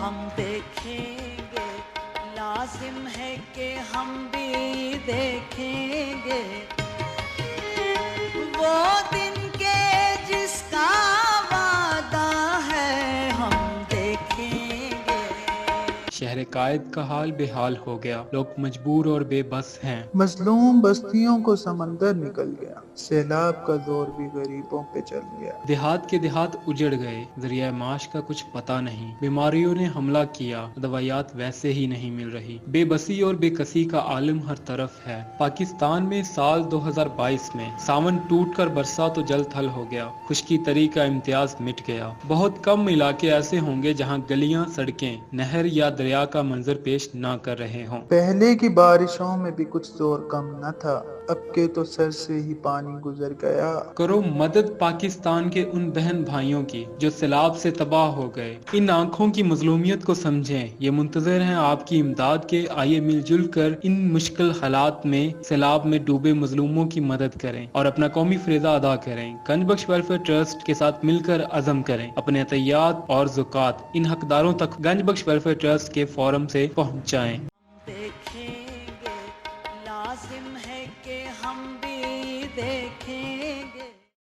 ہم دیکھیں گے، لازم ہے کہ ہم بھی دیکھیں گے وہ دن کے جس کا وعدہ ہے، ہم دیکھیں گے۔ شہر قائد کا حال بے حال ہو گیا، لوگ مجبور اور بے بس ہیں۔ مظلوم بستیوں کو سمندر نکل گیا، سیلاب کا زور بھی غریبوں پہ چل گیا۔ دیہات کے دیہات اجڑ گئے، ذریعہ معاش کا کچھ پتہ نہیں۔ بیماریوں نے حملہ کیا، دوائیات ویسے ہی نہیں مل رہی۔ بے بسی اور بے کسی کا عالم ہر طرف ہے۔ پاکستان میں سال 2022 میں ساون ٹوٹ کر برسا تو جل تھل ہو گیا، خشکی تری کا امتیاز مٹ گیا۔ بہت کم علاقے ایسے ہوں گے جہاں گلیاں، سڑکیں، نہر یا دریا کا منظر پیش نہ کر رہے ہوں۔ پہلے کی بارشوں میں بھی کچھ زور کم نہ تھا، اب کے تو سر سے ہی پانی گزر گیا۔ کرو مدد پاکستان کے ان بہن بھائیوں کی جو سیلاب سے تباہ ہو گئے۔ ان آنکھوں کی مظلومیت کو سمجھیں، یہ منتظر ہیں آپ کی امداد کے۔ آئیے مل جل کر ان مشکل حالات میں سیلاب میں ڈوبے مظلوموں کی مدد کریں اور اپنا قومی فریضہ ادا کریں۔ گنج بخش ویلفیئر ٹرسٹ کے ساتھ مل کر عزم کریں، اپنے عطیات اور زکوٰۃ ان حقداروں تک گنج بخش ویلفیئر ٹرسٹ کے فورم سے پہنچائیں۔ دیکھیں گے، لازم ہے کہ ہم بھی دیکھیں گے۔